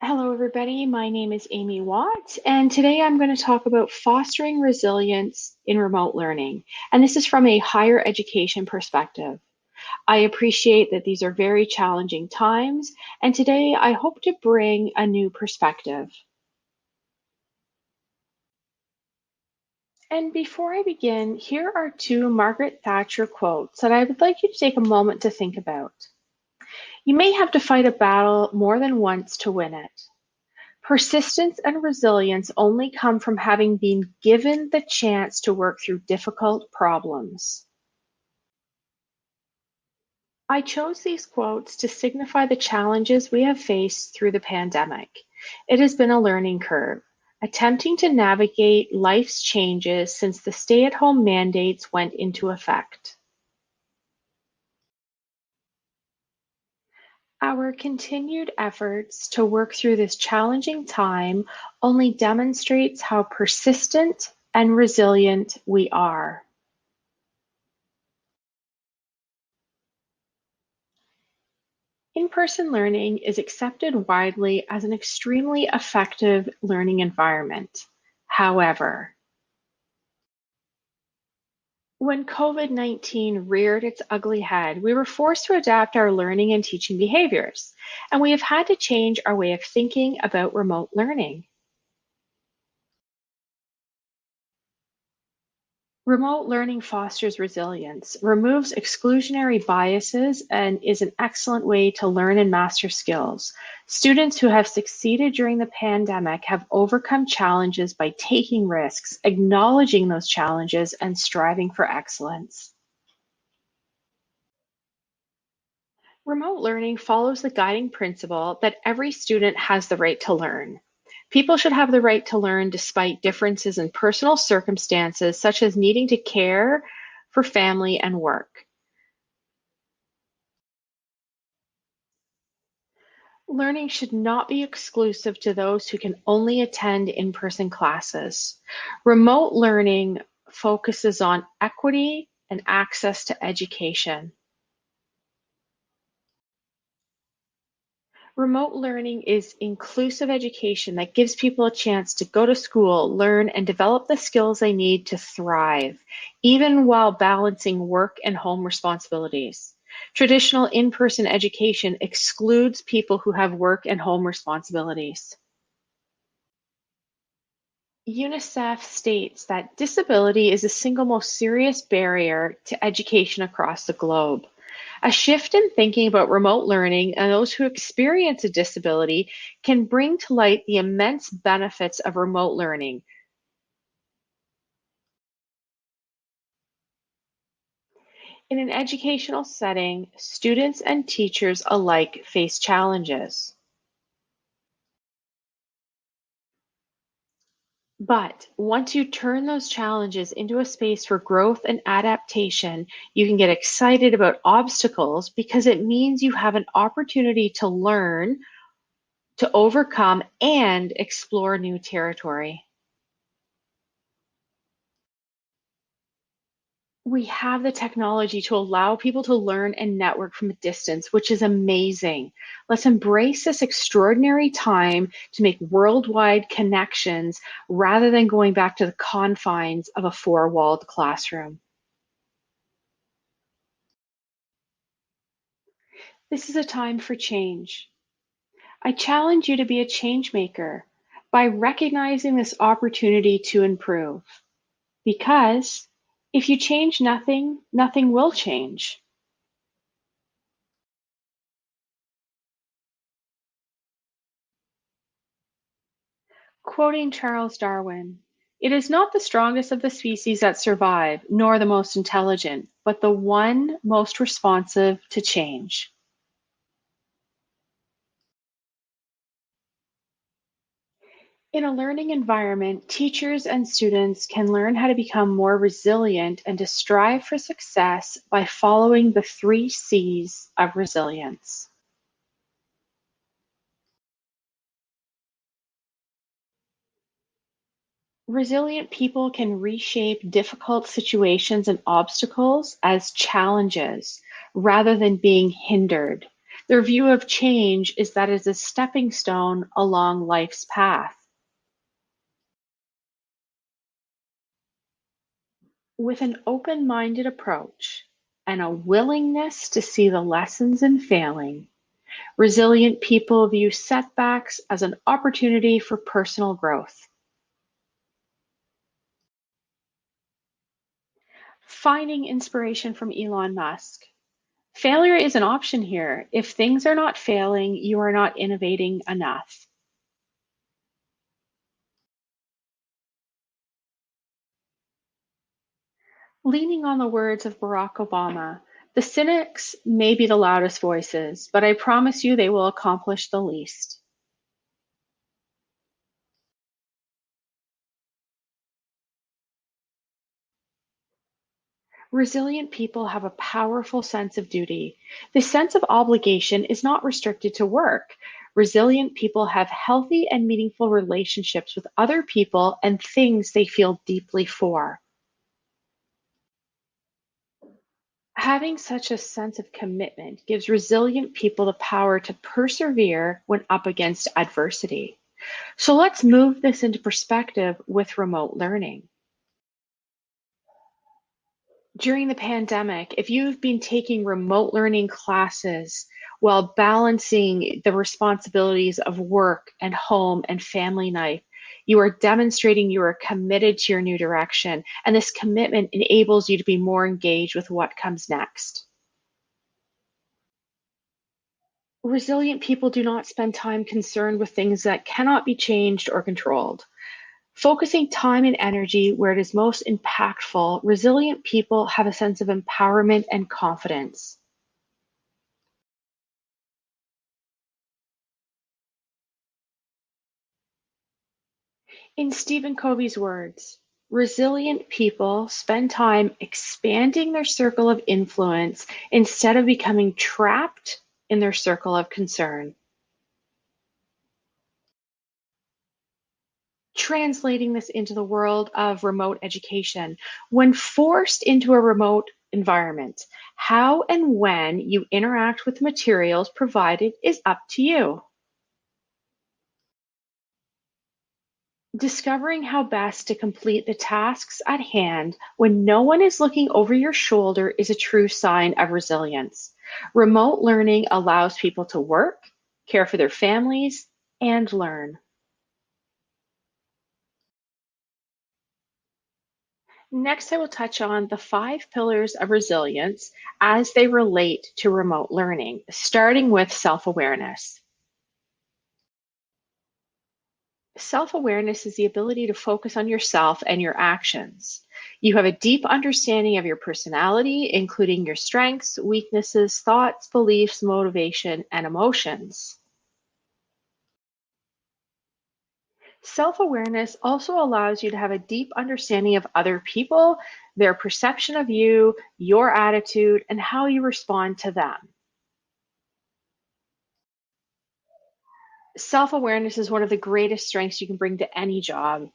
Hello, everybody. My name is Amy Watt, and today I'm going to talk about fostering resilience in remote learning. And this is from a higher education perspective. I appreciate that these are very challenging times, and today I hope to bring a new perspective. And before I begin, here are two Margaret Thatcher quotes that I would like you to take a moment to think about. You may have to fight a battle more than once to win it. Persistence and resilience only come from having been given the chance to work through difficult problems. I chose these quotes to signify the challenges we have faced through the pandemic. It has been a learning curve, attempting to navigate life's changes since the stay-at-home mandates went into effect. Our continued efforts to work through this challenging time only demonstrates how persistent and resilient we are. In-person learning is accepted widely as an extremely effective learning environment. However, when COVID-19 reared its ugly head, we were forced to adapt our learning and teaching behaviors, and we have had to change our way of thinking about remote learning. Remote learning fosters resilience, removes exclusionary biases, and is an excellent way to learn and master skills. Students who have succeeded during the pandemic have overcome challenges by taking risks, acknowledging those challenges, and striving for excellence. Remote learning follows the guiding principle that every student has the right to learn. People should have the right to learn despite differences in personal circumstances, such as needing to care for family and work. Learning should not be exclusive to those who can only attend in-person classes. Remote learning focuses on equity and access to education. Remote learning is inclusive education that gives people a chance to go to school, learn, and develop the skills they need to thrive, even while balancing work and home responsibilities. Traditional in-person education excludes people who have work and home responsibilities. UNICEF states that disability is the single most serious barrier to education across the globe. A shift in thinking about remote learning and those who experience a disability can bring to light the immense benefits of remote learning. In an educational setting, students and teachers alike face challenges. But once you turn those challenges into a space for growth and adaptation, you can get excited about obstacles because it means you have an opportunity to learn, to overcome, and explore new territory. We have the technology to allow people to learn and network from a distance, which is amazing. Let's embrace this extraordinary time to make worldwide connections rather than going back to the confines of a four-walled classroom. This is a time for change. I challenge you to be a change maker by recognizing this opportunity to improve. Because if you change nothing, nothing will change. Quoting Charles Darwin, "It is not the strongest of the species that survive, nor the most intelligent, but the one most responsive to change." In a learning environment, teachers and students can learn how to become more resilient and to strive for success by following the three C's of resilience. Resilient people can reshape difficult situations and obstacles as challenges rather than being hindered. Their view of change is that it is a stepping stone along life's path. With an open minded approach and a willingness to see the lessons in failing, resilient people view setbacks as an opportunity for personal growth. Finding inspiration from Elon Musk. Failure is an option here. If things are not failing, you are not innovating enough. Leaning on the words of Barack Obama, the cynics may be the loudest voices, but I promise you they will accomplish the least. Resilient people have a powerful sense of duty. This sense of obligation is not restricted to work. Resilient people have healthy and meaningful relationships with other people and things they feel deeply for. Having such a sense of commitment gives resilient people the power to persevere when up against adversity. So let's move this into perspective with remote learning. During the pandemic, if you've been taking remote learning classes while balancing the responsibilities of work and home and family life, you are demonstrating you are committed to your new direction, and this commitment enables you to be more engaged with what comes next. Resilient people do not spend time concerned with things that cannot be changed or controlled. Focusing time and energy where it is most impactful, resilient people have a sense of empowerment and confidence. In Stephen Covey's words, resilient people spend time expanding their circle of influence instead of becoming trapped in their circle of concern. Translating this into the world of remote education, when forced into a remote environment, how and when you interact with materials provided is up to you. Discovering how best to complete the tasks at hand when no one is looking over your shoulder is a true sign of resilience. Remote learning allows people to work, care for their families, and learn. Next, I will touch on the 5 pillars of resilience as they relate to remote learning, starting with self awareness. Self awareness is the ability to focus on yourself and your actions. You have a deep understanding of your personality, including your strengths, weaknesses, thoughts, beliefs, motivation, and emotions. Self awareness also allows you to have a deep understanding of other people, their perception of you, your attitude, and how you respond to them. Self awareness is one of the greatest strengths you can bring to any job.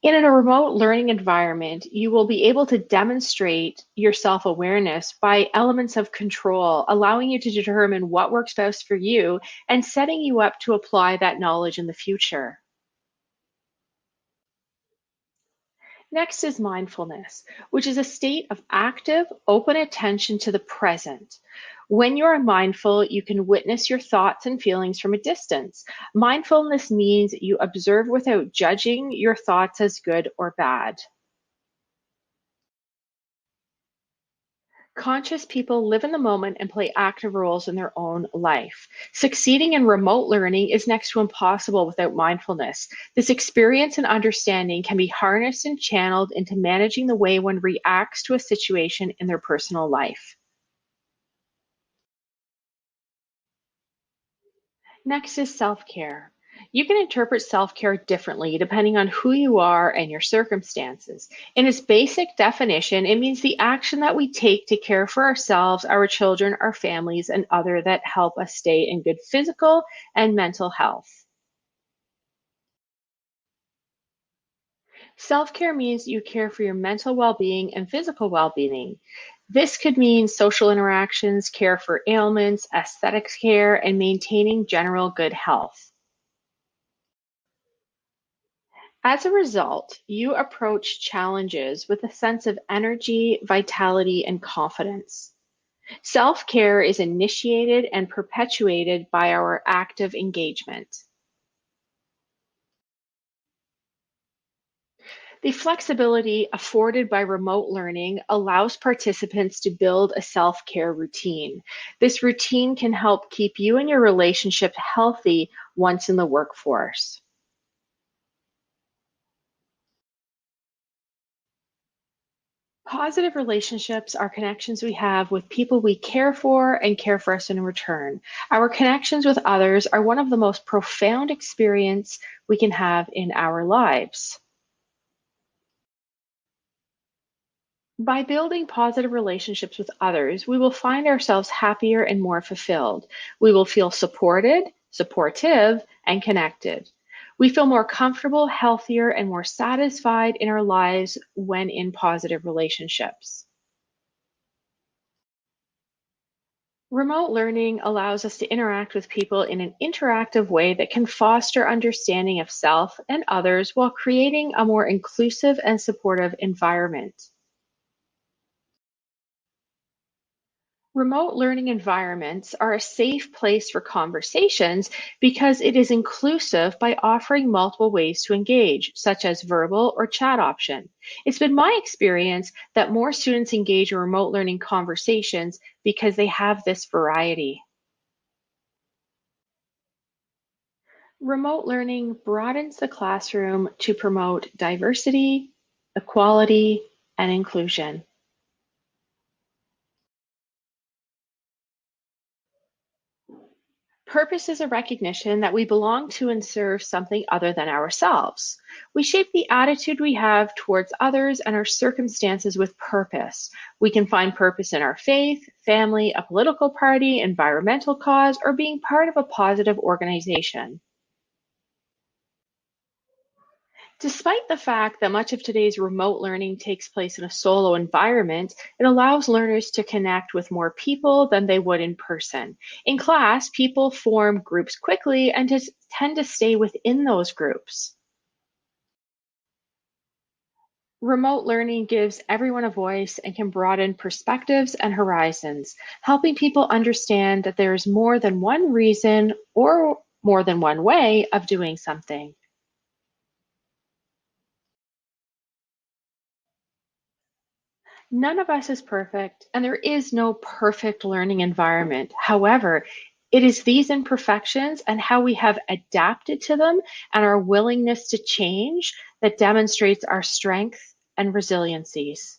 In a remote learning environment, you will be able to demonstrate your self awareness by elements of control, allowing you to determine what works best for you and setting you up to apply that knowledge in the future. Next is mindfulness, which is a state of active, open attention to the present. When you are mindful, you can witness your thoughts and feelings from a distance. Mindfulness means you observe without judging your thoughts as good or bad. Conscious people live in the moment and play active roles in their own life. Succeeding in remote learning is next to impossible without mindfulness. This experience and understanding can be harnessed and channeled into managing the way one reacts to a situation in their personal life. Next is self care. You can interpret self care differently depending on who you are and your circumstances. In its basic definition, it means the action that we take to care for ourselves, our children, our families, and other that help us stay in good physical and mental health. Self care means you care for your mental well being and physical well being. This could mean social interactions, care for ailments, aesthetics care, and maintaining general good health. As a result, you approach challenges with a sense of energy, vitality, and confidence. Self care is initiated and perpetuated by our active engagement. The flexibility afforded by remote learning allows participants to build a self care routine. This routine can help keep you and your relationship healthy once in the workforce. Positive relationships are connections we have with people we care for and care for us in return. Our connections with others are one of the most profound experience we can have in our lives. By building positive relationships with others, we will find ourselves happier and more fulfilled. We will feel supported, supportive, and connected. We feel more comfortable, healthier, and more satisfied in our lives when in positive relationships. Remote learning allows us to interact with people in an interactive way that can foster understanding of self and others while creating a more inclusive and supportive environment. Remote learning environments are a safe place for conversations because it is inclusive by offering multiple ways to engage, such as verbal or chat option. It's been my experience that more students engage in remote learning conversations because they have this variety. Remote learning broadens the classroom to promote diversity, equality, and inclusion. Purpose is a recognition that we belong to and serve something other than ourselves. We shape the attitude we have towards others and our circumstances with purpose. We can find purpose in our faith, family, a political party, environmental cause, or being part of a positive organization. Despite the fact that much of today's remote learning takes place in a solo environment, it allows learners to connect with more people than they would in person. In class, people form groups quickly and tend to stay within those groups. Remote learning gives everyone a voice and can broaden perspectives and horizons, helping people understand that there is more than one reason or more than one way of doing something. None of us is perfect, and there is no perfect learning environment. However, it is these imperfections and how we have adapted to them and our willingness to change that demonstrates our strength and resiliencies.